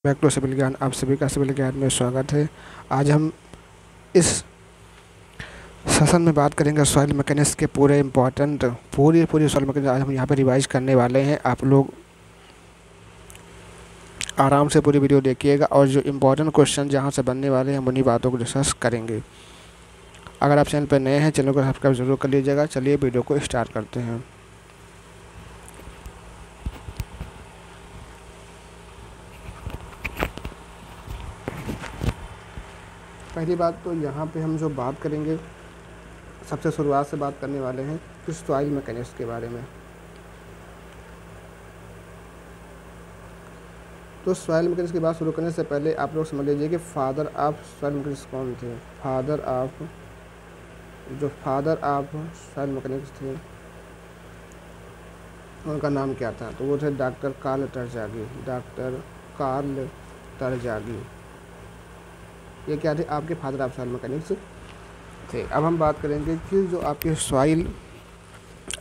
Back to civil ज्ञान। आप सभी का सिविल ज्ञान में स्वागत है। आज हम इस सेशन में बात करेंगे सॉइल मैकेनिक्स के पूरे इम्पोर्टेंट पूरी सॉइल मैकेनिक्स आज हम यहाँ पे रिवाइज करने वाले हैं। आप लोग आराम से पूरी वीडियो देखिएगा और जो इम्पोर्टेंट क्वेश्चन जहाँ से बनने वाले हैं हम उन्हीं बातों को डिस्कस करेंगे। अगर आप चैनल पर नए हैं चैनल को सब्सक्राइब जरूर कर लीजिएगा। चलिए वीडियो को स्टार्ट करते हैं। पहली बात तो यहाँ पे हम जो बात करेंगे, सबसे शुरुआत से बात करने वाले हैं कि सॉइल मैकेनिक्स के बारे में। तो सॉइल मैकेनिक्स की बात शुरू करने से पहले आप लोग समझ लीजिए कि फादर ऑफ सॉइल मैकेनिक्स कौन थे। फादर ऑफ सॉइल मैकेनिक्स थे, उनका नाम क्या था? तो वो थे डॉक्टर कार्ल टरज़ागी। ये क्या थे? आपके फादर ऑफ सॉइल मैकेनिक्स थे। अब हम बात करेंगे कि जो आपके सॉइल,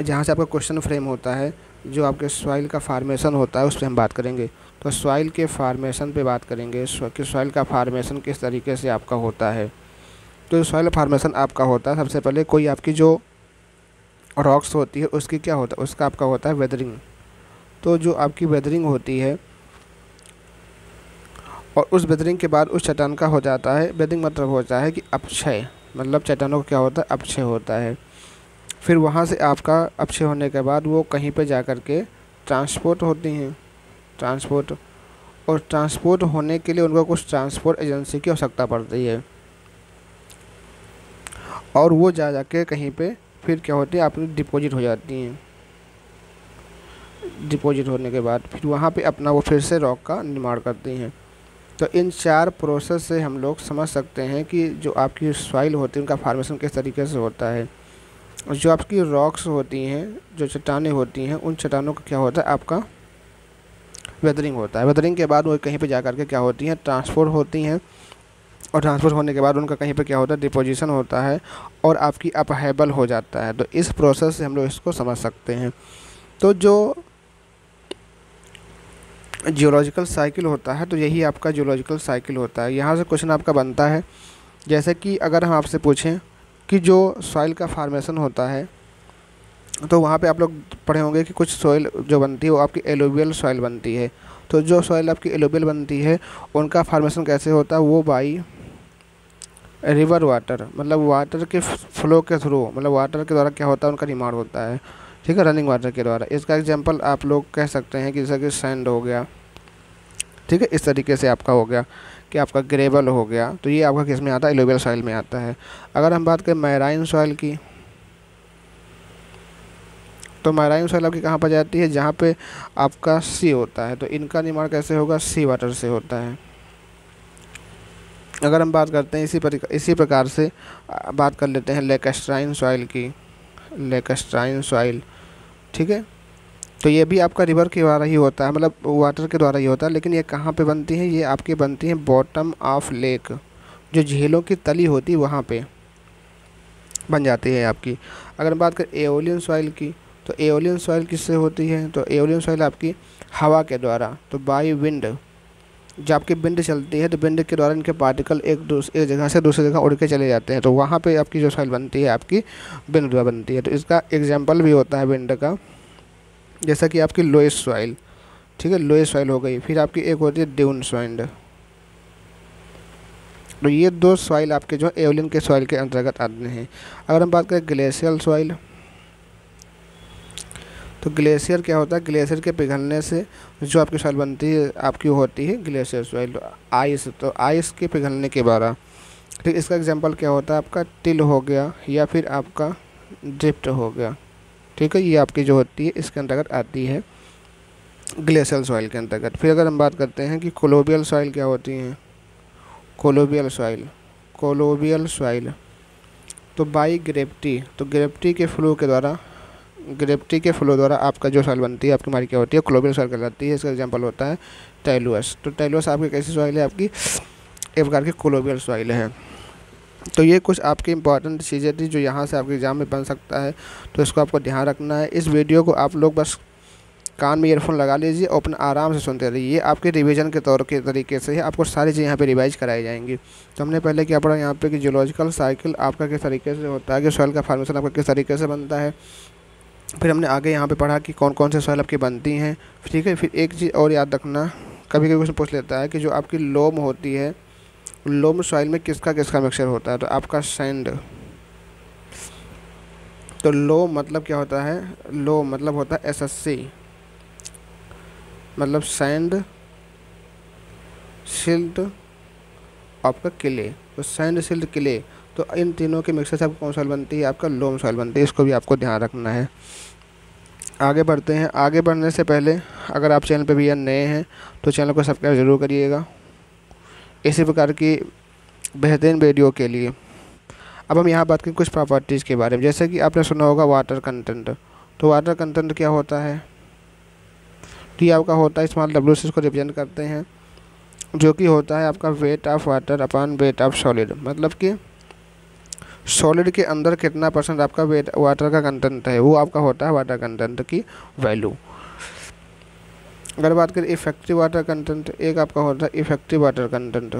जहाँ से आपका क्वेश्चन फ्रेम होता है, जो आपके सॉइल का फार्मेशन होता है उस पर हम बात करेंगे। तो सॉइल के फार्मेशन पे बात करेंगे कि सॉइल का फार्मेशन किस तरीके से आपका होता है। तो सॉइल फार्मेशन आपका होता है, सबसे पहले कोई आपकी जो रॉक्स होती है उसकी क्या होता है, उसका आपका होता है वेदरिंग। तो जो आपकी वेदरिंग होती है और उस वेदरिंग के बाद उस चट्टान का हो जाता है, वेदरिंग मतलब होता है कि अपक्षय, मतलब चट्टानों का क्या होता है, अपक्षय होता है। फिर वहाँ से आपका अपक्षय होने के बाद वो कहीं पे जा कर के ट्रांसपोर्ट होती हैं, और ट्रांसपोर्ट होने के लिए उनको कुछ ट्रांसपोर्ट एजेंसी की आवश्यकता पड़ती है, और वो जा के कहीं पे फिर क्या होती है, आपकी डिपॉजिट हो जाती हैं। डिपॉजिट होने के बाद फिर वहाँ पे अपना वो फिर से रॉक का निर्माण करती हैं। तो इन 4 प्रोसेस से हम लोग समझ सकते हैं कि जो आपकी सॉइल होती है उनका फार्मेशन किस तरीके से होता है। जो आपकी रॉक्स होती हैं, जो चट्टानें होती हैं, उन चट्टानों का क्या होता है, आपका वेदरिंग होता है। वेदरिंग के बाद वो कहीं पे जा कर के क्या होती हैं, ट्रांसपोर्ट होती हैं, और ट्रांसपोर्ट होने के बाद उनका कहीं पे क्या होता है, डिपोजिशन होता है, और आपकी अपहेबल हो जाता है। तो इस प्रोसेस से हम लोग इसको समझ सकते हैं। तो जो जियोलॉजिकल साइकिल होता है, तो यही आपका जियोलॉजिकल साइकिल होता है। यहाँ से क्वेश्चन आपका बनता है, जैसे कि अगर हम आपसे पूछें कि जो सॉइल का फार्मेशन होता है, तो वहाँ पे आप लोग पढ़े होंगे कि कुछ सॉइल जो बनती है वो आपकी एलुवियल सॉइल बनती है। तो जो सॉइल आपकी एलुवियल बनती है उनका फार्मेशन कैसे होता है, वो बाई रिवर वाटर, मतलब वाटर के फ्लो के थ्रू, मतलब वाटर के द्वारा क्या होता है, उनका निर्माण होता है। ठीक है, रनिंग वाटर के द्वारा। इसका एग्जांपल आप लोग कह सकते हैं कि जैसे कि सैंड हो गया, ठीक है, इस तरीके से आपका हो गया कि आपका ग्रेवल हो गया। तो ये आपका किस में आता है, एलुवियल सॉइल में आता है। अगर हम बात करें मैराइन सॉइल की, तो मैराइन सॉइल आपकी कहाँ पर जाती है, जहाँ पे आपका सी होता है। तो इनका निर्माण कैसे होगा, सी वाटर से होता है। अगर हम बात करते हैं इसी प्रकार से बात कर लेते हैं लेकस्ट्राइन सॉइल की, लेकस्ट्राइन सॉइल, ठीक है। तो ये भी आपका रिवर के द्वारा ही होता है, मतलब वाटर के द्वारा ही होता है, लेकिन ये कहाँ पे बनती है, ये आपकी बनती है बॉटम ऑफ लेक, जो झीलों की तली होती है वहाँ पे बन जाती है आपकी। अगर हम बात करें एओलियन सॉइल की, तो एओलियन सॉइल किससे होती है, तो एओलियन सॉइल आपकी हवा के द्वारा, तो बाई विंड। जब आपकी विंड चलती है तो विंड के द्वारा इनके पार्टिकल एक जगह से दूसरी जगह उड़ के चले जाते हैं, तो वहाँ पे आपकी जो सॉइल बनती है आपकी विंड द्वारा बनती है। तो इसका एग्जाम्पल भी होता है विंड का, जैसा कि आपकी लोएस्ट सॉइल, ठीक है, लोएस्ट सॉइल हो गई। फिर आपकी एक होती है ड्यून सॉइल। तो ये 2 सॉइल आपके जो एओलियन के सॉइल के अंतर्गत आते हैं। अगर हम बात करें ग्लेशियल सॉइल, तो ग्लेशियर क्या होता है, ग्लेशियर के पिघलने से जो आपकी सॉइल बनती है आपकी होती है ग्लेशियर सॉइल, आइस। तो आइस के पिघलने के बाद, ठीक, इसका एग्जांपल क्या होता है, आपका टिल हो गया या फिर आपका ड्रिफ्ट हो गया, ठीक है। ये आपकी जो होती है इसके अंतर्गत आती है, ग्लेशियल सॉइल के अंतर्गत। फिर अगर हम बात करते हैं कि कोलोबियल सॉइल क्या होती हैं, कोलोबियल सॉइल, तो बाई ग्रेविटी, तो ग्रेविटी के फ्लो द्वारा आपका जो सॉइल बनती है आपकी हमारी क्या होती है, कोलोबियल सॉइल कहलाती है। इसका एग्जांपल होता है टैलुअस। तो टैलुअस आपकी कैसी सॉइल है, आपकी एक प्रकार की कोलोबियल सॉइल है। तो ये कुछ आपकी इंपॉर्टेंट चीज़ें थी जो यहाँ से आपके एग्जाम में बन सकता है, तो इसको आपको ध्यान रखना है। इस वीडियो को आप लोग बस कान में ईयरफोन लगा लीजिए और अपना आराम से सुनते रहिए। आपके रिवीजन के तौर के तरीके से आपको सारी चीज़ें यहाँ पे रिवाइज कराई जाएंगी। तो हमने पहले क्या पढ़ा यहाँ पे कि जियोलॉजिकल साइकिल आपका किस तरीके से होता है, कि सॉइल का फॉर्मेशन आपका किस तरीके से बनता है। फिर हमने आगे यहाँ पे पढ़ा कि कौन कौन से सॉइल आपकी बनती हैं, ठीक है। फिर एक चीज़ और याद रखना, कभी कभी क्वेश्चन पूछ लेता है कि जो आपकी लोम होती है, लोम सॉइल में किसका किसका मिक्सचर होता है। तो आपका सैंड, तो लो मतलब क्या होता है, लो मतलब होता है SSC, मतलब सैंड सिल्ट आपका क्ले। तो सैंड सिल्ट क्ले, तो इन तीनों के मिक्सचर से आपको कौन सॉइल बनती है, आपका लोम सॉइल बनती है। इसको भी आपको ध्यान रखना है। आगे बढ़ते हैं। आगे बढ़ने से पहले अगर आप चैनल पे भी नए हैं तो चैनल को सब्सक्राइब ज़रूर करिएगा इसी प्रकार की बेहतरीन वीडियो के लिए। अब हम यहाँ बात करें कुछ प्रॉपर्टीज़ के बारे में। जैसे कि आपने सुना होगा वाटर कंटेंट। तो वाटर कंटेंट क्या होता है, तो ये आपका होता है, स्मॉल W से इसको रिप्रेजेंट करते हैं, जो कि होता है आपका weight of water upon weight of solid. मतलब कि सॉलिड के अंदर कितना % आपका वेट वाटर का कंटेंट है, वो आपका होता है वाटर कंटेंट की वैल्यू। अगर बात करें इफेक्टिव वाटर कंटेंट, एक आपका होता है इफेक्टिव वाटर कंटेंट,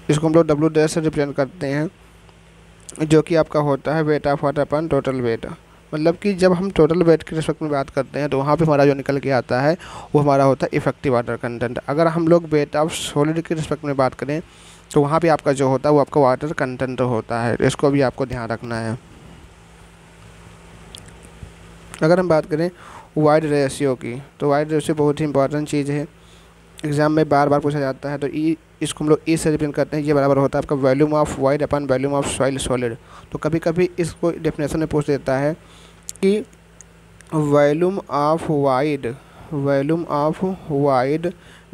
इसको हम लोग W' से रिप्रेजेंट करते हैं, जो कि आपका होता है weight of water upon total weight. मतलब कि जब हम टोटल वेट के रिस्पेक्ट में बात करते हैं तो वहाँ पे हमारा जो निकल के आता है वो हमारा होता है इफेक्टिव वाटर कंटेंट। अगर हम लोग वेट ऑफ सॉलिड के रिस्पेक्ट में बात करें तो वहाँ पे आपका जो होता है वो आपका वाटर कंटेंट होता है। इसको भी आपको ध्यान रखना है। अगर हम बात करें वाइड रेशियो की, तो वाइड रेशियो बहुत ही इंपॉर्टेंट चीज़ है, एग्जाम में बार बार पूछा जाता है। तो इसको हम लोग ई से रिप्रेजेंट करते हैं, ये बराबर होता है आपका volume of wide upon volume of soil solid. तो कभी कभी इसको डेफिनेशन में पूछ देता है कि volume of wide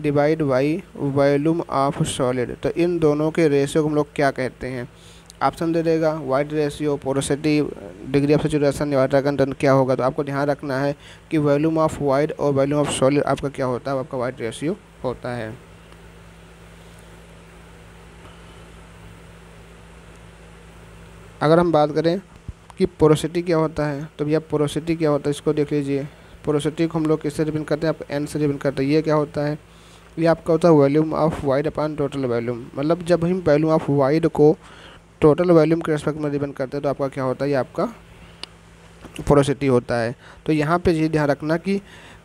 divide by volume of solid. तो इन दोनों के रेशियो को हम लोग क्या कहते हैं, ऑप्शन दे देगा void ratio, porosity, degree of saturation, water content क्या होगा। तो आपको ध्यान रखना है कि वॉल्यूम ऑफ वाइड और वॉल्यूम ऑफ सॉलिड आपका क्या होता है, आपका वाइड रेशियो होता है। अगर हम बात करें कि पोरोसिटी क्या होता है, तो भैया पोरोसिटी क्या होता है इसको देख लीजिए। पोरोसिटी को हम लोग किससे रिप्रेजेंट करते हैं, आपका N से रिप्रेजेंट करते हैं। ये क्या होता है, ये आपका होता है volume of wide upon total volume. मतलब जब हम वॉल्यूम ऑफ वाइड को टोटल वॉल्यूम के रेस्पेक्ट में रिप्रेजेंट करते हैं तो आपका क्या होता है, ये आपका पोरोसिटी होता है। तो यहाँ पे ये ध्यान रखना कि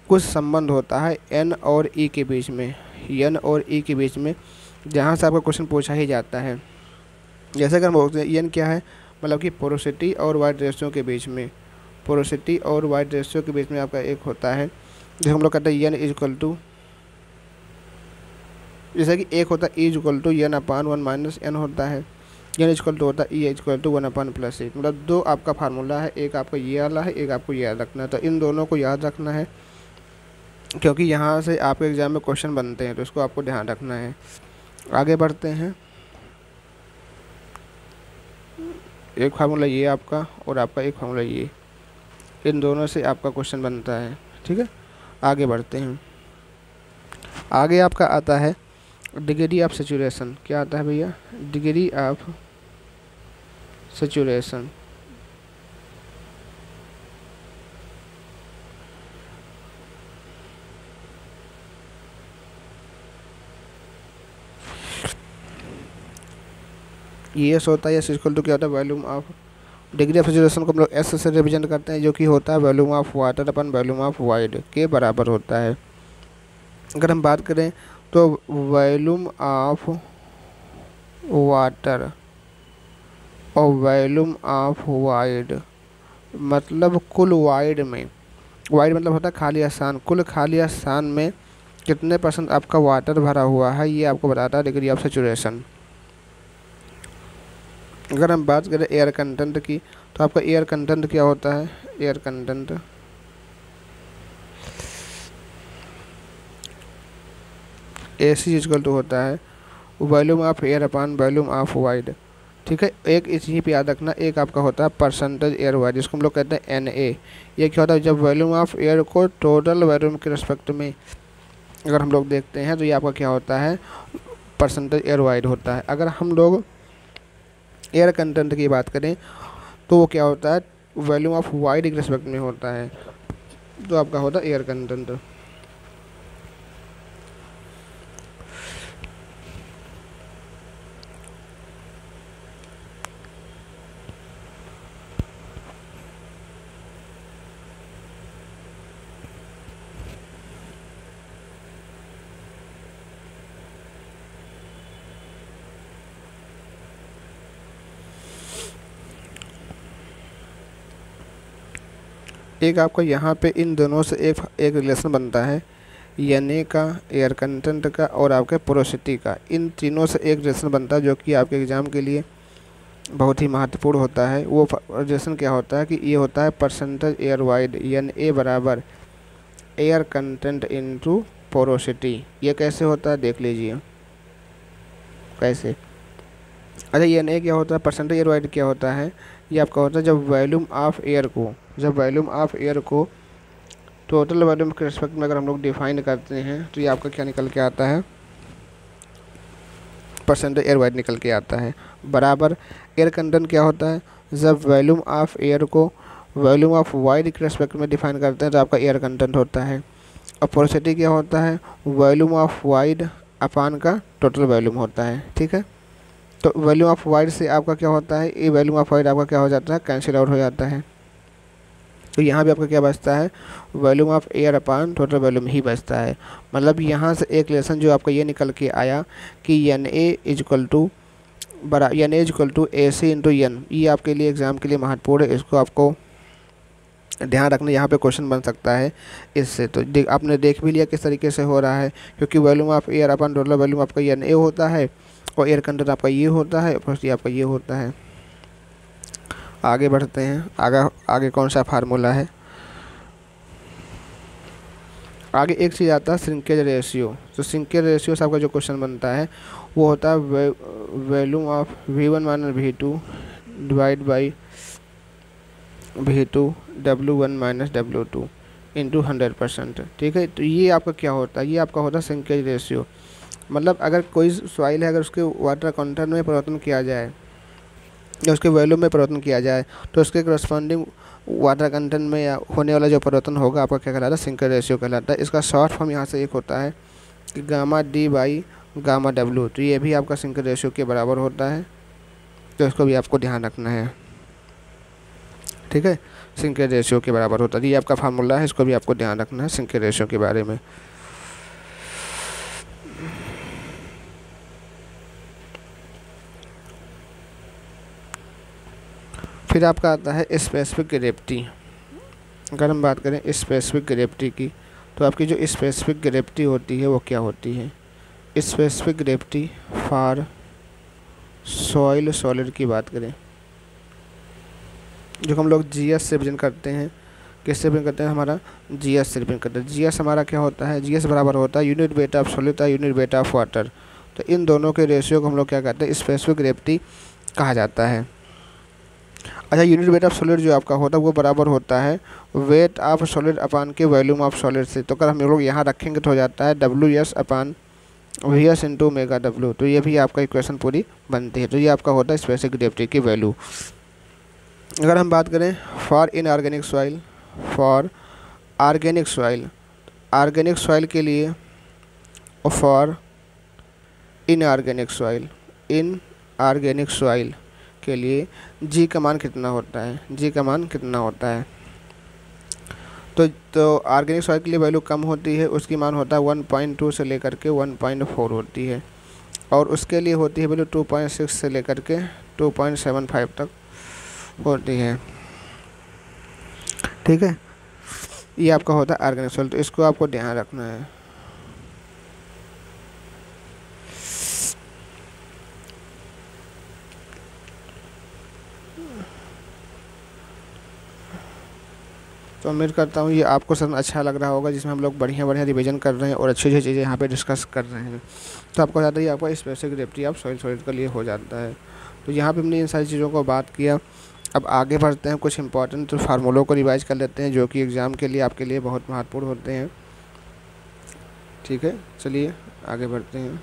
कुछ संबंध होता है N और E के बीच में, N और E के बीच में, जहाँ से आपका क्वेश्चन पूछा ही जाता है। जैसे अगर हम बोलते हैं N क्या है, मतलब कि पोरोसिटी और वाइड रेशियो के बीच में, पोरोसिटी और वाइड रेशियो के बीच में आपका एक होता है जिसे हम लोग कहते हैं N इज इक्वल टू, जैसे कि एक होता है E is equal to N upon 1 minus N होता है, N इज इक्वल टू होता है E is equal to 1 upon plus E। मतलब दो आपका फार्मूला है, एक आपका ये वाला है, एक आपको याद रखना है। तो इन दोनों को याद रखना है क्योंकि यहाँ से आपके एग्जाम में क्वेश्चन बनते हैं, तो इसको आपको ध्यान रखना है। आगे बढ़ते हैं। एक फार्मूला ये आपका और आपका एक फार्मूला ये, इन दोनों से आपका क्वेश्चन बनता है, ठीक है। आगे बढ़ते हैं। आगे आपका आता है डिग्री ऑफ सैचुरेशन। क्या आता है भैया, डिग्री ऑफ सैचुरेशन। ये एस होता है, एस इक्वल टू क्या होता है, volume of, degree of saturation को हम लोग एस से रिप्रेजेंट करते हैं, जो कि होता है volume of water upon volume of wide के बराबर होता है। अगर हम बात करें तो वॉल्यूम ऑफ वाटर और वॉल्यूम ऑफ वाइड, मतलब कुल वाइड में, वाइड मतलब होता है खाली स्थान, कुल खाली स्थान में कितने % आपका वाटर भरा हुआ है, ये आपको बताता है डिग्री ऑफ सैचुरेशन। अगर हम बात करें एयर कंटेंट की, तो आपका एयर कंटेंट क्या होता है, air content AC equal to होता है volume of air upon volume of void, ठीक है। एक इसी पे याद रखना, एक आपका होता है परसेंटेज एयर वाइड, जिसको हम लोग कहते हैं NA। ये क्या होता है, जब वॉल्यूम ऑफ एयर को टोटल वॉल्यूम के रिस्पेक्ट में अगर हम लोग देखते हैं तो ये आपका क्या होता है, परसेंटेज एयर वाइड होता है। अगर हम लोग एयर कंटेंट की बात करें तो वो क्या होता है, वॉल्यूम ऑफ वाइड के रिस्पेक्ट में होता है। तो आपका होता है एयर कंटेंट। एक आपका यहाँ पे इन दोनों से एक एक रिलेशन बनता है, एन का, एयर कंटेंट का और आपके पोरोसिटी का। इन तीनों से एक रिलेशन बनता है जो कि आपके एग्ज़ाम के लिए बहुत ही महत्वपूर्ण होता है। वो रिलेशन क्या होता है कि ये होता है percentage air void, N A बराबर एयर कंटेंट इनटू पोरोसिटी। ये कैसे होता है देख लीजिए कैसे। अच्छा, एन ए क्या होता है, परसेंटेज एयर वाइड क्या होता है, ये आपका होता है जब वॉल्यूम ऑफ एयर को, जब वॉल्यूम ऑफ एयर को टोटल वॉल्यूम के रिस्पेक्ट में अगर हम लोग डिफाइन करते हैं तो ये आपका क्या निकल के आता है, परसेंटेज एयर वाइड निकल के आता है। बराबर एयर कंटेंट क्या होता है, जब वॉल्यूम ऑफ एयर को वॉल्यूम ऑफ वाइड के रिस्पेक्ट में डिफाइन करते हैं तो आपका एयर कंटेंट होता है। और पोरोसिटी क्या होता है, वॉल्यूम ऑफ वाइड अपान का टोटल वॉल्यूम होता है। ठीक है, तो वॉल्यूम ऑफ वाइड से आपका क्या होता है, ये वॉल्यूम ऑफ वाइड आपका क्या हो जाता है, कैंसिल आउट हो जाता है। तो यहाँ भी आपका क्या बचता है, वॉल्यूम ऑफ एयर अपान टोटल वॉल्यूम ही बचता है। मतलब यहाँ से एक रिलेशन जो आपका ये निकल के आया कि N A is equal to N A is equal to A C into N. ये आपके लिए एग्ज़ाम के लिए महत्वपूर्ण है, इसको आपको ध्यान रखना। यहाँ पे क्वेश्चन बन सकता है इससे। तो आपने देख भी लिया किस तरीके से हो रहा है, क्योंकि volume of air upon total volume आपका एन ए होता है और एयर कंटेंट आपका ये होता है, प्लस आपका ये होता है। आगे बढ़ते हैं, आगे कौन सा फार्मूला है, आगे एक चीज़ आता है श्रिंकेज रेशियो। तो श्रिंकेज रेशियो से आपका जो क्वेश्चन बनता है वो होता है volume of V1 minus V2 divide by V2 W1 minus W2 into 100%। ठीक है, तो ये आपका क्या होता है, ये आपका होता है श्रिंकेज रेशियो। मतलब अगर कोई सॉइल है, अगर उसके वाटर कंटेंट में परिवर्तन किया जाए या उसके वॉल्यूम में परिवर्तन किया जाए तो उसके करस्पॉन्डिंग वाटर कंटेंट में या होने वाला जो परिवर्तन होगा आपका क्या कहलाता है, श्रिंकेज रेशियो कहलाता है। इसका शॉर्ट फॉर्म यहाँ से एक होता है कि gamma D by gamma W. तो ये भी आपका श्रिंकेज रेशियो के बराबर होता है, तो इसको भी आपको ध्यान रखना है। ठीक है, श्रिंकेज रेशियो के बराबर होता है, ये आपका फार्मूला है, इसको भी आपको ध्यान रखना है श्रिंकेज रेशियो के बारे में। फिर आपका आता है स्पेसिफिक ग्रेविटी। अगर हम बात करें स्पेसिफिक ग्रेविटी की, तो आपकी जो स्पेसिफिक ग्रेविटी होती है वो क्या होती है, specific gravity for soil solid की बात करें, जो हम लोग जीएस से रिप्रेजेंट करते हैं, किससे रिप्रेजेंट करते हैं, हमारा जीएस से रिप्रेजेंट करते हैं। जीएस हमारा क्या होता है, जीएस बराबर होता है यूनिट वेट ऑफ सॉलिड या यूनिट वेट ऑफ वाटर। तो इन दोनों के रेशियो को हम लोग क्या कहते हैं, स्पेसिफिक ग्रेविटी कहा जाता है। अच्छा, यूनिट वेट ऑफ सॉलिड जो आपका होता है वो बराबर होता है वेट ऑफ सॉलिड अपान के वॉल्यूम ऑफ सॉलिड से। तो अगर हम लोग यहाँ रखेंगे तो हो जाता है WS अपान VS इंटू मेगा W। तो ये भी आपका इक्वेशन पूरी बनती है। तो ये आपका होता है स्पेसिफिक ग्रेविटी की वैल्यू। अगर हम बात करें for inorganic soil, for organic soil, organic soil के लिए और for inorganic soil, inorganic soil के लिए जी का मान कितना होता है, जी का मान कितना होता है। तो ऑर्गेनिक सॉइल के लिए वैल्यू कम होती है, उसकी मान होता है 1.2 से लेकर के 1.4 होती है, और उसके लिए होती है वैल्यू 2.6 से लेकर के 2.75 तक होती है। ठीक है, ये आपका होता है ऑर्गेनिक सॉइल, तो इसको आपको ध्यान रखना है। तो उम्मीद करता हूँ ये आपको सब अच्छा लग रहा होगा, जिसमें हम लोग बढ़िया बढ़िया रिवीजन कर रहे हैं और अच्छी अच्छी चीज़ें यहाँ पे डिस्कस कर रहे हैं। तो आपको ज़्यादा ही आपका specific gravity of soil solid के लिए हो जाता है। तो यहाँ पे हमने इन सारी चीज़ों को बात किया। अब आगे बढ़ते हैं, कुछ इंपॉर्टेंट फार्मूलों को रिवाइज कर लेते हैं जो कि एग्ज़ाम के लिए आपके लिए बहुत महत्वपूर्ण होते हैं। ठीक है, चलिए आगे बढ़ते हैं।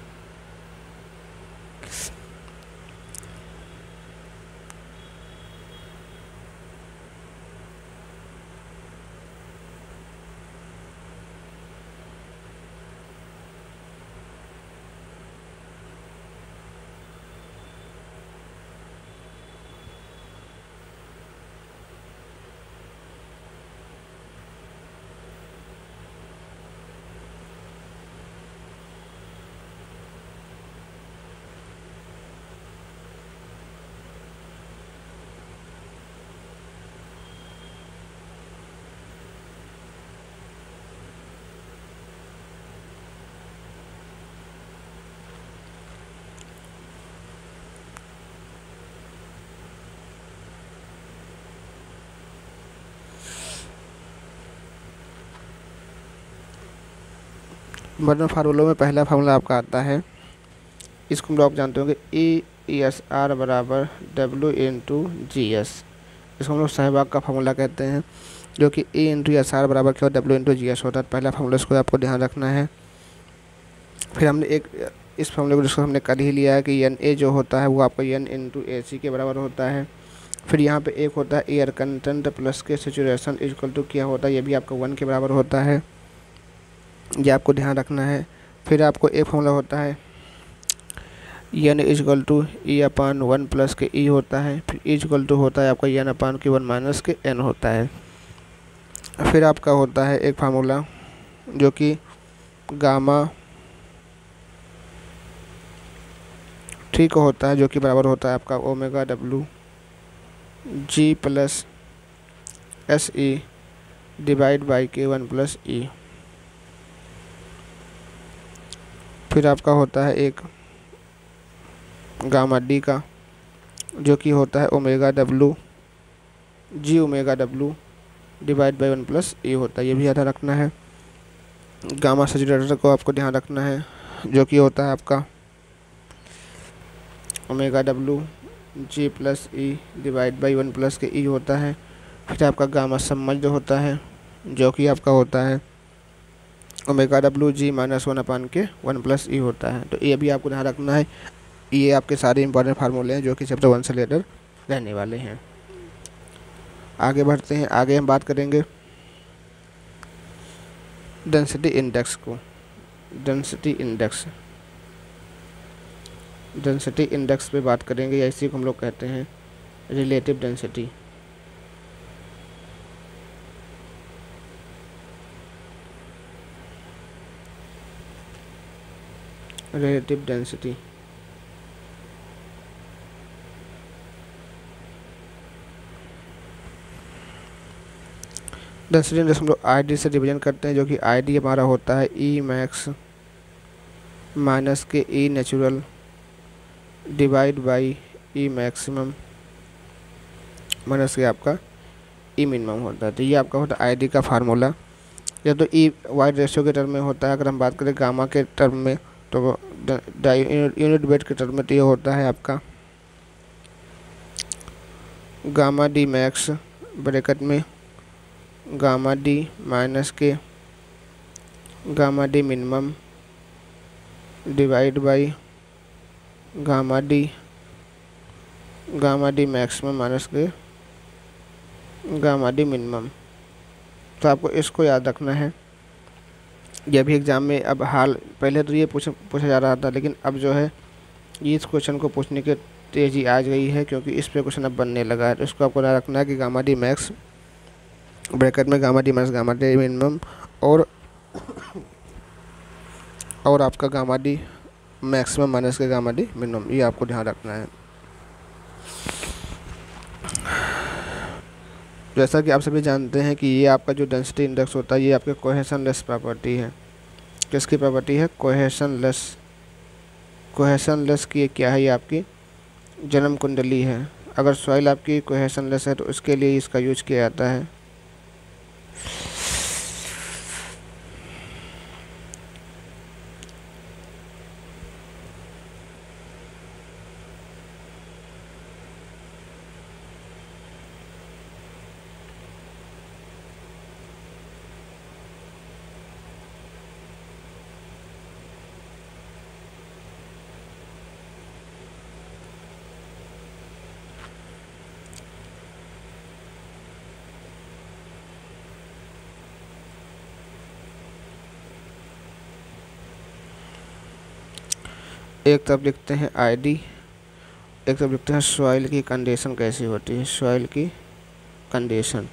मॉडर्न फार्मूलों में पहला फार्मूला आपका आता है, इसको हम लोग जानते होंगे, ESR बराबर W/GS। इसको हम लोग सहवाग का फार्मूला कहते हैं, जो कि E/SR बराबर क्या होता है, W/GS होता है। पहला फार्मूला इसको आपको ध्यान रखना है। फिर हमने एक इस फार्मूले को जिसको हमने कर ही लिया है कि Na जो होता है वो आपका N/AC के बराबर होता है। फिर यहाँ पे एक होता है एयर कंटेंट प्लस के सेचुरेशन इक्वल टू क्या होता है, ये भी आपका 1 के बराबर होता है, ये आपको ध्यान रखना है। फिर आपको एक फार्मूला होता है N=E/1 प्लस के E होता है। फिर E होता है आपका N/1 माइनस के N होता है। फिर आपका होता है एक फार्मूला जो कि गामा ठीक होता है, जो कि बराबर होता है आपका ΩWG plus SE divide by K1 plus E। फिर आपका होता है एक गामा डी का, जो कि होता है ωWG divide by 1 plus E होता है, ये भी याद रखना है। गामा सैचुरेटेड को आपको ध्यान रखना है, जो कि होता है आपका ωWG plus E divide by 1 plus के E होता है। फिर आपका गामा सबमर्ज जो होता है, जो कि आपका होता है ωWG माइनस 1/1 प्लस E होता है। तो ये भी आपको ध्यान रखना है। ये आपके सारे इंपॉर्टेंट फार्मूले हैं जो कि चैप्टर 1 से लेकर रहने वाले हैं। आगे बढ़ते हैं, आगे हम बात करेंगे डेंसिटी इंडेक्स को। डेंसिटी इंडेक्स पे बात करेंगे, या इसी को हम लोग कहते हैं relative density. Relative density density index हम लोग ID से डिवीजन करते हैं, जो कि ID हमारा होता है E मैक्स माइनस के E natural divide by E maximum minus के आपका E मिनिमम होता है। तो ये आपका होता है ID का फार्मूला। या तो E वाइड रेशियो के टर्म में होता है, अगर हम बात करें गामा के टर्म में तो यूनिट वेट के टर्म में तो ये होता है आपका गामा D मैक्स ब्रैकेट में गामा D माइनस के gamma D minimum divide by gamma D maximum minus के गामा D मिनिमम। तो आपको इसको याद रखना है। यह भी एग्ज़ाम में अब पहले तो ये पूछा जा रहा था, लेकिन अब जो है इस क्वेश्चन को पूछने की तेज़ी आ गई है, क्योंकि इस पे क्वेश्चन अब बनने लगा है। तो इसको आपको याद रखना है कि गामा D मैक्स ब्रैकेट में gamma D minus gamma D minimum और आपका गामा D मैक्सिमम माइनस के गामा D मिनिमम, ये आपको ध्यान रखना है। जैसा कि आप सभी जानते हैं कि ये आपका जो डेंसिटी इंडेक्स होता है ये आपके कोहेशनलेस प्रॉपर्टी है। किसकी प्रॉपर्टी है? कोहेशनलेस की क्या है? ये आपकी जन्म कुंडली है। अगर सॉइल आपकी कोहेशनलेस है तो उसके लिए इसका यूज किया जाता है। एक तरफ लिखते हैं ID, एक तरफ लिखते हैं सॉइल की कंडीशन कैसी होती है। सॉइल की कंडीशन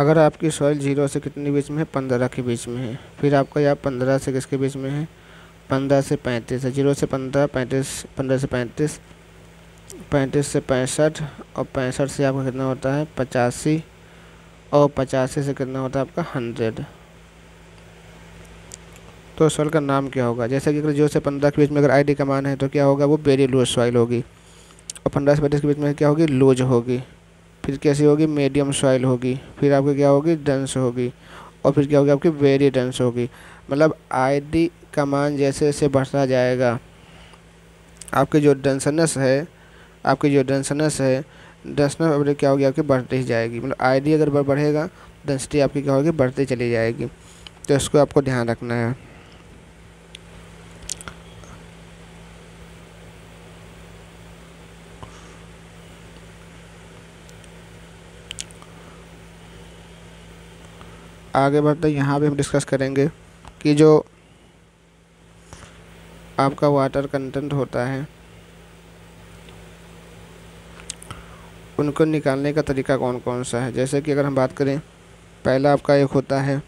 अगर आपकी सॉइल 0 से कितने बीच में है, 15 के बीच में है। फिर आपका यहाँ 15 से किसके बीच में है, 15 से 35 है। 0 से 15, 35, 15 से 35, 35 से 65 और 65 से आपका कितना होता है 85 और 85 से कितना होता है आपका 100। तो सॉइल का नाम क्या होगा, जैसे कि अगर 0 से 15 के बीच में अगर आईडी का मान है तो क्या होगा, वो वेरी लूज सॉइल होगी। और 15 से 35 के बीच में क्या होगी, लूज होगी। फिर कैसी होगी, मीडियम सॉइल होगी। फिर आपकी क्या होगी, डेंस होगी। और फिर क्या होगी आपकी, वेरी डेंस होगी। मतलब आईडी का मान जैसे जैसे बढ़ता जाएगा, आपकी जो डेंसनेस है, डेंसनेस क्या होगी आपकी, बढ़ती ही जाएगी। मतलब आईडी अगर बढ़ेगा, डेंसिटी आपकी क्या होगी, बढ़ती चली जाएगी। तो इसको आपको ध्यान रखना है। आगे बढ़ते यहाँ भी हम डिस्कस करेंगे कि जो आपका वाटर कंटेंट होता है उनको निकालने का तरीका कौन कौन सा है। जैसे कि अगर हम बात करें, पहला आपका एक होता है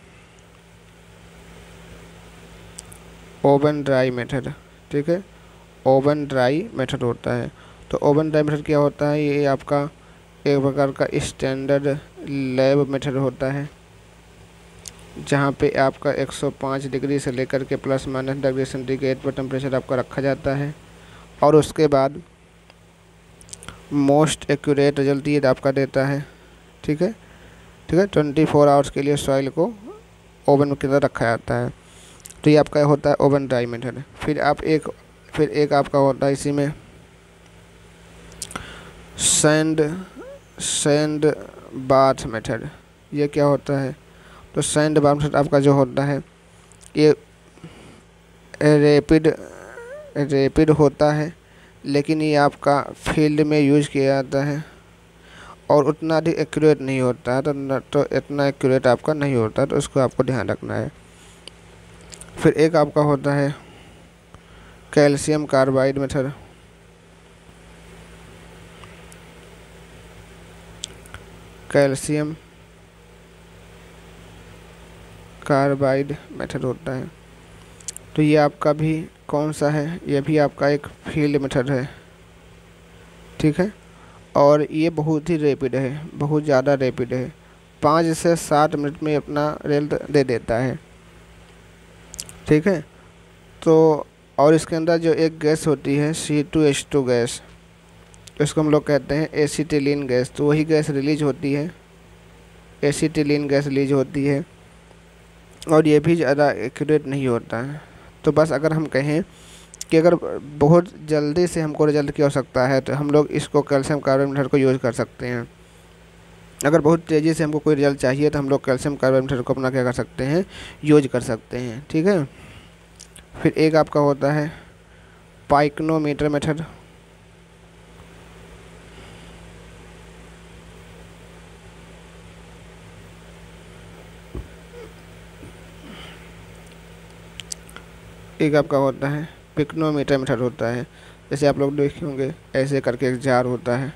ओवन ड्राई मेथड। ठीक है, ओवन ड्राई मेथड होता है। तो ओवन ड्राई मेथड क्या होता है, ये आपका एक प्रकार का स्टैंडर्ड लैब मेथड होता है, जहाँ पे आपका 105 डिग्री से लेकर के +- डिग्री सेंटीग्रेड पर टेम्परेचर आपका रखा जाता है। और उसके बाद मोस्ट एक्यूरेट रिजल्ट ये आपका देता है। ठीक है, 24 आवर्स के लिए सॉइल को ओवन के अंदर रखा जाता है। तो ये आपका होता है ओवन ड्राई मेथड। फिर एक आपका होता है इसी में सैंड बाथ मेथड। ये क्या होता है, तो सैंड बाथ मेथड आपका जो होता है ये रैपिड होता है, लेकिन ये आपका फील्ड में यूज किया जाता है और उतना अधिक एक्यूरेट नहीं होता है। तो इतना एक्यूरेट आपका नहीं होता, तो उसको आपको ध्यान रखना है। फिर एक आपका होता है calcium carbide method. Calcium carbide method होता है। तो ये आपका भी कौन सा है, ये भी आपका एक फील्ड मेथड है। ठीक है, और ये बहुत ही रैपिड है, बहुत ज़्यादा रैपिड है। 5 से 7 मिनट में अपना रिजल्ट दे देता है। ठीक है, तो और इसके अंदर जो एक गैस होती है C2H2 गैस, इसको हम लोग कहते हैं एसिटिलीन गैस। तो वही गैस रिलीज होती है, एसिटिलीन गैस रिलीज होती है, और ये भी ज़्यादा एक्यूरेट नहीं होता है। तो बस अगर हम कहें कि अगर बहुत जल्दी से हमको रिजल्ट की आवश्यकता है तो हम लोग इसको कैल्शियम कार्बाइड मेथड को यूज़ कर सकते हैं। अगर बहुत तेज़ी से हमको कोई रिजल्ट चाहिए तो हम लोग कैल्शियम कार्बाइड मेथड को अपना क्या कर सकते हैं, यूज कर सकते हैं। ठीक है, फिर एक आपका होता है पाइक्नोमीटर मेथड। एक आपका होता है पिक्नोमीटर मेथड होता है। जैसे आप लोग देखे होंगे, ऐसे करके एक जार होता है,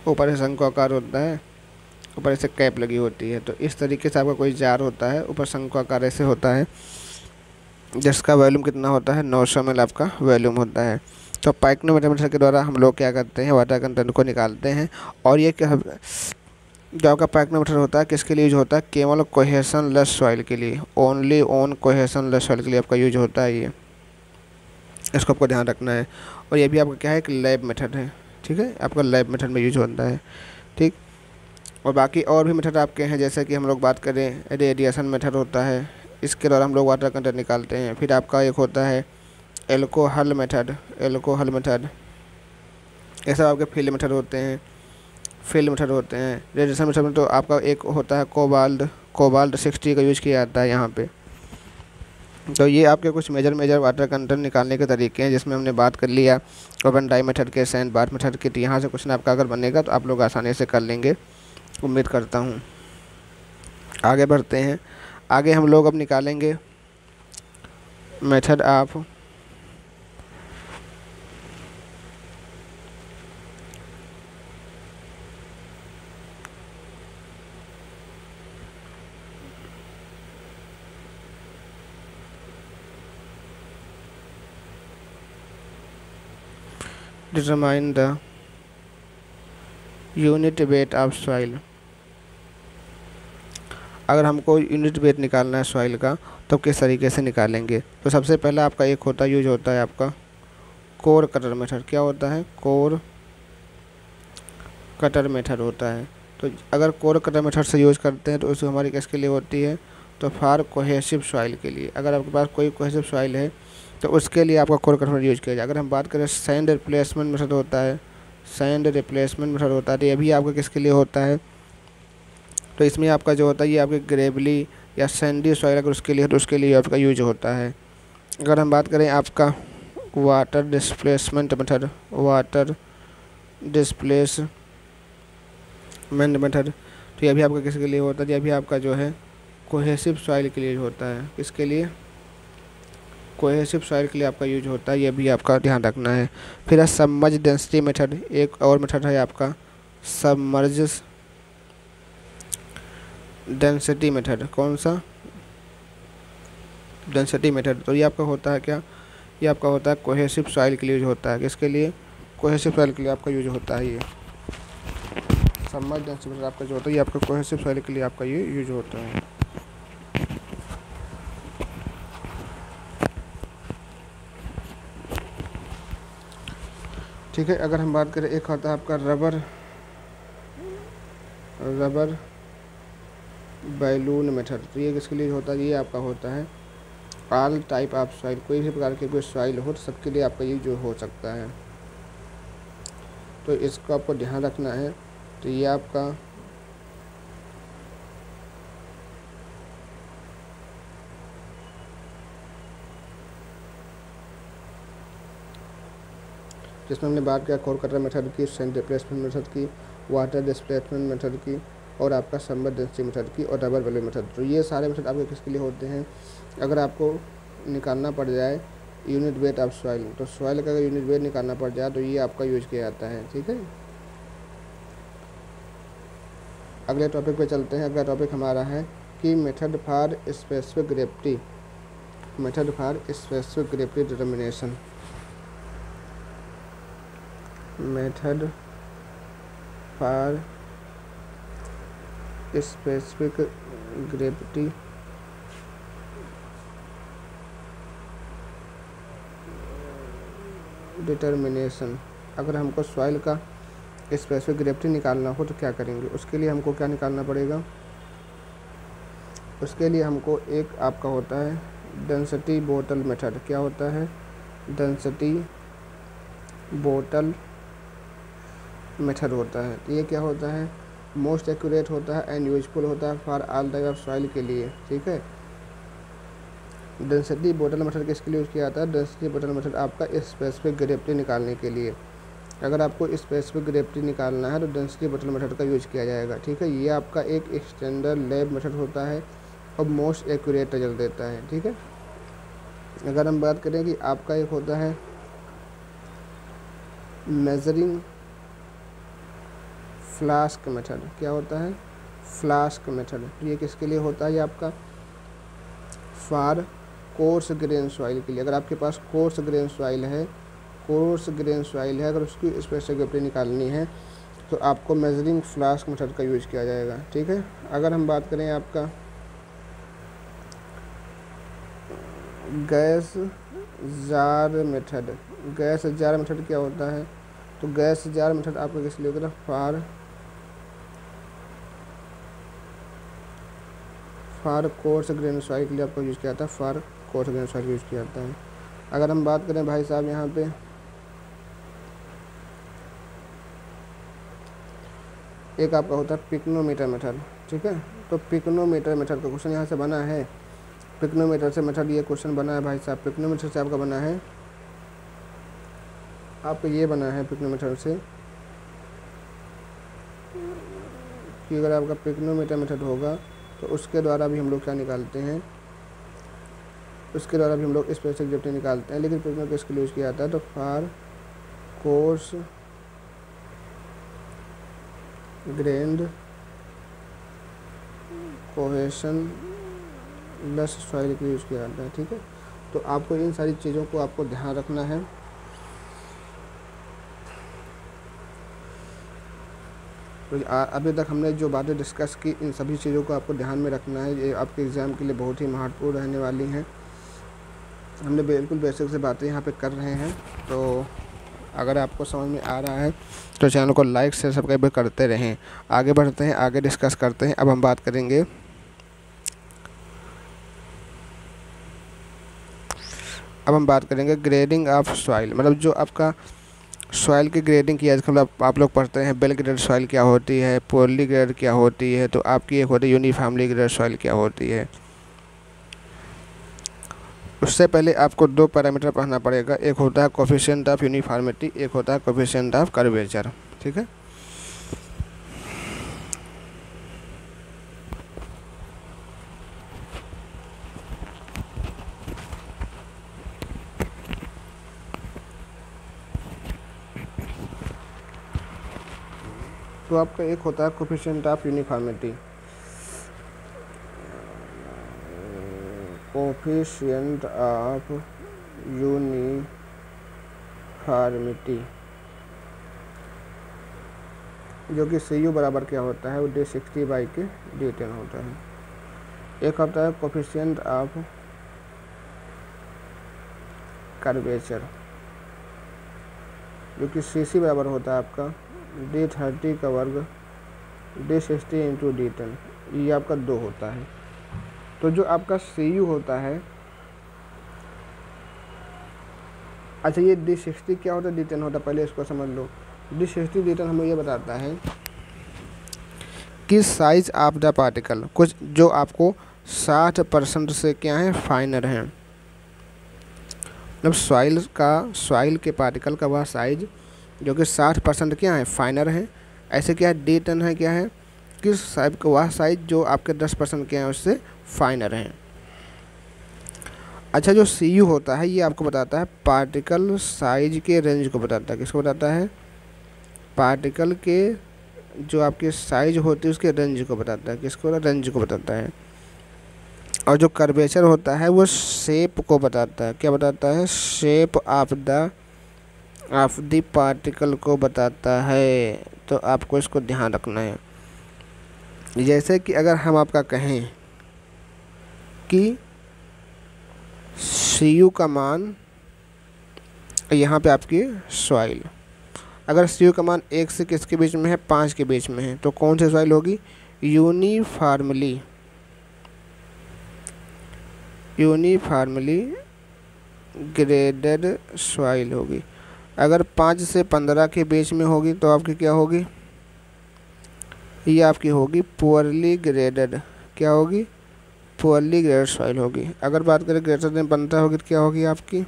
ऊपर से शंकु आकार होता है, ऊपर से कैप लगी होती है। तो इस तरीके से आपका कोई जार होता है, ऊपर शंकु आकार ऐसे होता है, जिसका वॉल्यूम कितना होता है, 900 ml आपका वॉल्यूम होता है। तो पाइक्नोमीटर मेथड के द्वारा हम लोग क्या करते हैं, वाटर कंटेंट को निकालते हैं। और ये क्या, जो आपका पाइक्नोमीटर होता है किसके लिए यूज होता है, केवल कोहेशन लेस सॉइल के लिए, only on cohesion less soil के लिए आपका यूज होता है ये, इसको आपको ध्यान रखना है। और ये भी आपका क्या है, एक लैब मेथड है। ठीक है, आपका लैब मेथड में यूज होता है। ठीक, और बाकी और भी मेथड आपके हैं, जैसे कि हम लोग बात करें रेडिएशन मेथड होता है, इसके द्वारा हम लोग वाटर कंटेंट निकालते हैं। फिर आपका एक होता है एल्कोहल मेथड। ये सब आपके फील्ड मेथड होते हैं। रेडिएशन मेथड में तो आपका एक होता है कोबाल्ट 60 का यूज किया जाता है यहाँ पे। तो ये आपके कुछ मेजर वाटर कंटेंट निकालने के तरीके हैं, जिसमें हमने बात कर लिया ओवन ड्राई मेथड के, सैंड बाथ मेथड के। तो यहाँ से क्वेश्चन आपका अगर बनेगा तो आप लोग आसानी से कर लेंगे, उम्मीद करता हूँ। आगे बढ़ते हैं। आगे हम लोग अब निकालेंगे method of determine the unit weight of soil. अगर हमको यूनिट वेट निकालना है सॉइल का तो किस तरीके से निकालेंगे? तो सबसे पहला आपका एक होता है, यूज होता है आपका कोर कटर मेथड। क्या होता है? कोर कटर मेथड होता है। तो अगर कोर कटर मेथड से यूज़ करते हैं तो उसको हमारी किसके लिए होती है? तो फॉर कोहेसिव सॉइल के लिए। अगर आपके पास कोई कोहेसिव सॉइल है तो उसके लिए आपका कोर कटर मेथड यूज किया जाए। अगर हम बात करें सैंड रिप्लेसमेंट मेथड होता है, सैंड रिप्लेसमेंट मेथड होता है, तो ये भी आपका किसके लिए होता है? तो इसमें आपका जो होता है ये आपके ग्रेवली या सैंडी सॉइल अगर उसके लिए है तो उसके लिए आपका यूज होता है। अगर हम बात करें आपका water displacement method, water displacement method, तो यह भी आपका किसके लिए होता है? यह भी आपका जो है कोहेसिव सॉइल के लिए होता है। किसके लिए? कोहेसिव सॉइल के लिए आपका यूज होता है। यह भी आपका ध्यान रखना है। फिर है सबमर्ज डेंसिटी मेथड। एक और मेथड है आपका सबमर्ज डेंसिटी मेथड। कौन सा? Density method. तो ये आपका होता है क्या? ये आपका होता है कोहेसिव सॉइल के लिए यूज होता है। किसके लिए? कोहेसिव सॉइल के लिए आपका यूज होता है। ये सबमर्ज डेंसिटी मेथड आपका जो होता है ये आपका कोहेसिव सॉइल के लिए आपका ये यूज होता है। ठीक है। अगर हम बात करें एक होता है आपका रबर बैलून मेथड। तो ये किसके लिए होता है? ये आपका होता है ऑल टाइप ऑफ सॉइल। कोई भी प्रकार की कोई सॉइल हो तो सबके लिए आपका ये जो हो सकता है। तो इसको आपको ध्यान रखना है। तो ये आपका जिसमें हमने बात किया कोर कटर मेथड की, सैंड रिप्लेसमेंट मेथड की, वाटर डिस्प्लेसमेंट मेथड की और आपका सबमर्ज डेंसिटी मेथड की और रबर बैलून मेथड। तो ये सारे मेथड आपके किसके लिए होते हैं? अगर आपको निकालना पड़ जाए यूनिट वेट ऑफ सॉइल, तो सॉइल का अगर यूनिट वेट निकालना पड़ जाए तो ये आपका यूज किया जाता है। ठीक है। अगले टॉपिक पे चलते हैं। अगला टॉपिक हमारा है कि method for specific gravity, method for specific gravity determination. Method for specific gravity determination. अगर हमको सॉइल का स्पेसिफिक ग्रेविटी निकालना हो तो क्या करेंगे? उसके लिए हमको क्या निकालना पड़ेगा? उसके लिए हमको एक आपका होता है डेंसिटी बोतल मेथड। क्या होता है? डेंसिटी बोतल मेथड होता है। तो ये क्या होता है? मोस्ट एक्यूरेट होता है एंड यूजफुल होता है for all type of soil के लिए। ठीक है। डेंसिटी बोतल मेथड किसके लिए यूज़ किया जाता है? डेंसिटी बोतल मेथड आपका स्पेसिफिक ग्रेविटी निकालने के लिए। अगर आपको स्पेसिफिक ग्रेविटी निकालना है तो डेंसिटी बोतल मेथड का यूज किया जाएगा। ठीक है। ये आपका एक स्टैंडर्ड लैब मेथड होता है और मोस्ट एक्यूरेट रिजल्ट देता है। ठीक है। अगर हम बात करें कि आपका एक होता है मेजरिंग फ्लास्क मेथड। क्या होता है? Flask method. ये किसके लिए होता है? ये आपका फॉर कोर्स ग्रेन सॉइल के लिए। अगर आपके पास कोर्स ग्रेन सॉइल है, अगर उसकी स्पेसिफिक ग्रेविटी निकालनी है तो आपको मेजरिंग फ्लास्क मेथड का यूज किया जाएगा। ठीक है। अगर हम बात करें आपका gas jar method, gas jar method क्या होता है? तो गैस जार मेथड आपका किस लिए होता है? फॉर कोर्स ग्रेन सॉइल के लिए आपको यूज़ किया जाता है। For coarse grain soil use किया जाता है। अगर हम बात करें भाई साहब यहाँ पे एक आपका होता है पिक्नोमीटर मेथड। ठीक है। तो पिक्नोमीटर मेथड का क्वेश्चन यहाँ से बना है। पिक्नोमीटर से मेथड ये क्वेश्चन बना है भाई साहब। पिक्नोमीटर से आपका बना है, आपका ये बना है पिक्नोमीटर से कि अगर आपका पिक्नोमीटर मेथड होगा तो उसके द्वारा भी हम लोग क्या निकालते हैं? उसके द्वारा भी हम लोग स्पेसिफिक ग्रेविटी निकालते हैं। लेकिन पिक्नो किसके लिए यूज़ किया जाता है? तो for course grand cohesion less soil के लिए यूज़ किया जाता है। ठीक है। तो आपको इन सारी चीज़ों को आपको ध्यान रखना है तो अभी तक हमने जो बातें डिस्कस की, इन सभी चीज़ों को आपको ध्यान में रखना है, ये आपके एग्ज़ाम के लिए बहुत ही महत्वपूर्ण रहने वाली हैं। हमने बिल्कुल बेसिक से बातें यहाँ पे कर रहे हैं। तो अगर आपको समझ में आ रहा है तो चैनल को लाइक शेयर सब्सक्राइब करते रहें। आगे बढ़ते हैं, आगे डिस्कस करते हैं। अब हम बात करेंगे ग्रेडिंग ऑफ सॉइल, मतलब जो आपका सॉइल की ग्रेडिंग की आजकल आप लोग पढ़ते हैं, वेल ग्रेड सॉइल क्या होती है, पोअरली ग्रेड क्या होती है, तो आपकी एक होती है यूनिफॉर्मली ग्रेड सॉइल क्या होती है। उससे पहले आपको दो पैरामीटर पढ़ना पड़ेगा, एक होता है कोफिशिएंट ऑफ यूनिफॉर्मिटी, एक होता है कोफिशिएंट ऑफ कर्वेचर। ठीक है, तो आपका एक होता है coefficient of uniformity, coefficient of uniformity, जो कि सी यू बराबर क्या होता है, वो D60/D10 होता है। एक होता है कोफिशिएंट ऑफ कर्वेचर, जो कि CC बराबर होता है आपका D30 का वर्ग D60 इंटू D10, ये आपका 2 होता है। तो जो आपका CU होता है, अच्छा ये D60 क्या होता है, D10 होता है, पहले इसको समझ लो। D60 D10 हमें ये बताता है कि साइज ऑफ द पार्टिकल, कुछ जो आपको 60% से क्या है, फाइनर है, मतलब सॉइल के पार्टिकल का वह साइज जो कि 60% क्या है, फाइनर है। ऐसे क्या है, D10 है, क्या है कि साइज का वह साइज जो आपके 10% क्या है उससे फाइनर है। अच्छा, जो CU होता है ये आपको बताता है पार्टिकल साइज के रेंज को बताता है। किसको बताता है, पार्टिकल के जो आपके साइज होती है उसके रेंज को बताता है। किसको, रेंज को बताता है। और जो कर्वेचर होता है वो शेप को बताता है। क्या बताता है, शेप ऑफ द पार्टिकल को बताता है। तो आपको इसको ध्यान रखना है। जैसे कि अगर हम आपका कहें कि CU का मान, यहाँ पे आपकी सॉइल, अगर CU का मान 1 से किसके बीच में है, 5 के बीच में है, तो कौन सी सॉइल होगी, यूनिफॉर्मली ग्रेडेड सॉइल होगी। अगर 5 से 15 के बीच में होगी तो आपकी क्या होगी, ये आपकी होगी पुअरली ग्रेडेड, क्या होगी, पुअरली ग्रेडेड सॉइल होगी। अगर बात करें ग्रेटर देन 15 होगी तो क्या होगी आपकी,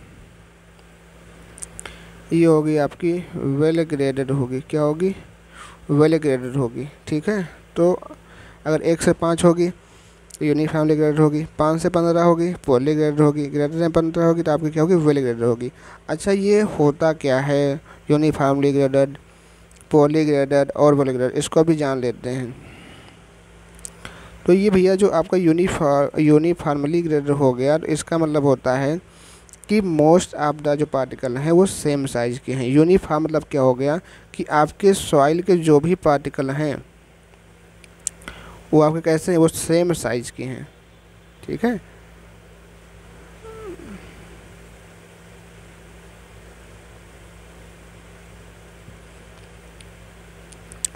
ये होगी आपकी वेल ग्रेडेड होगी। क्या होगी, वेल ग्रेडेड होगी। ठीक है, तो अगर 1 से 5 होगी तो यूनिफॉर्मली ग्रेडेड होगी, 5 से 15 होगी पुअरली ग्रेडेड होगी, ग्रेटर देन 15 होगी तो आपकी क्या होगी, वेल ग्रेडेड होगी। अच्छा, ये होता क्या है यूनिफॉर्मली ग्रेडेड, पुअरली ग्रेडेड और वेल ग्रेडेड, इसको भी जान लेते हैं। तो ये भैया जो आपका यूनिफॉर्मली ग्रेडेड हो गया, तो इसका मतलब होता है कि मोस्ट ऑफ द जो पार्टिकल हैं वो सेम साइज़ के हैं। यूनिफॉर्म मतलब क्या हो गया कि आपके सॉइल के जो भी पार्टिकल हैं वो आपके कैसे हैं, वो सेम साइज़ के हैं। ठीक है,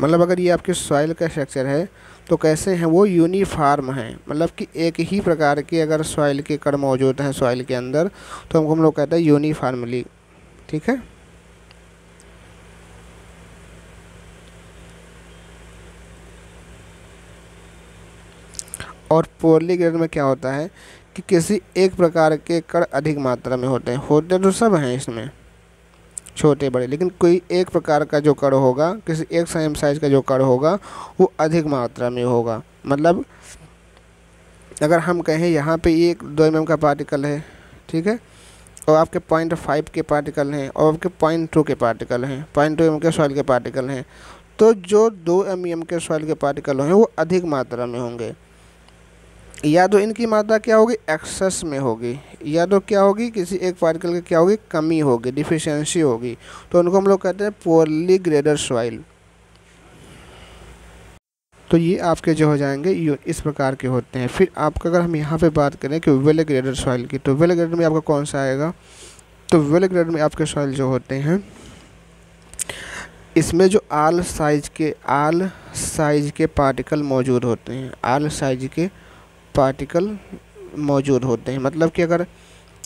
मतलब अगर ये आपके सॉइल का स्ट्रक्चर है तो कैसे हैं, वो यूनिफॉर्म हैं, मतलब कि एक ही प्रकार के अगर सॉइल के कण मौजूद हैं सॉइल के अंदर तो हम लोग कहते हैं यूनिफॉर्मली। ठीक है, और पुअरली ग्रेडेड में क्या होता है कि किसी एक प्रकार के कण अधिक मात्रा में होते तो सब हैं इसमें, छोटे बड़े, लेकिन कोई एक प्रकार का जो कण होगा, किसी एक सेम साइज़ का जो कण होगा वो अधिक मात्रा में होगा। मतलब अगर हम कहें यहाँ पे एक 2 mm का पार्टिकल है, ठीक है, और आपके 0.5 के पार्टिकल हैं और आपके 0.2 के पार्टिकल हैं, 0.2 mm के सॉइल के पार्टिकल हैं, तो जो 2 mm के सॉइल के पार्टिकल हैं वो अधिक मात्रा में होंगे। या तो इनकी मात्रा क्या होगी, एक्सेस में होगी, या तो क्या होगी, किसी एक पार्टिकल की क्या होगी, कमी होगी, डिफिशियंसी होगी। तो उनको हम लोग कहते हैं पुअरली ग्रेडेड सॉइल। तो ये आपके जो हो जाएंगे ये इस प्रकार के होते हैं। फिर आपका अगर हम यहाँ पे बात करें कि वेल ग्रेडेड सॉइल की, तो वेल ग्रेडेड में आपका कौन सा आएगा, तो वेल ग्रेडेड में आपके सॉइल जो होते हैं इसमें जो आल साइज के पार्टिकल मौजूद होते हैं, आल साइज के पार्टिकल मौजूद होते हैं। मतलब कि अगर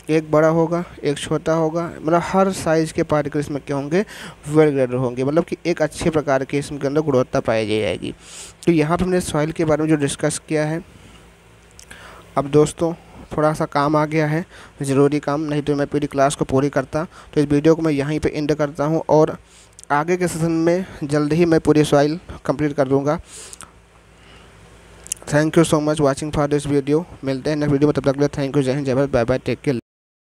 एक बड़ा होगा एक छोटा होगा, मतलब हर साइज़ के पार्टिकल इसमें क्या होंगे, वेल ग्रेडेड होंगे। मतलब कि एक अच्छे प्रकार के इसके अंदर गुणवत्ता पाई जाएगी। तो यहाँ पर हमने सॉइल के बारे में जो डिस्कस किया है। अब दोस्तों थोड़ा सा काम आ गया है, ज़रूरी काम, नहीं तो मैं पूरी क्लास को पूरी करता। तो इस वीडियो को मैं यहीं पे एंड करता हूँ और आगे के सेशन में जल्द ही मैं पूरी सॉइल कंप्लीट कर दूँगा। Thank you so much watching for this video. मिलते हैं नेक्स्ट वीडियो में, तब तक के लिए थैंक यू, जय हिंद, जय Bharat, bye bye, take care.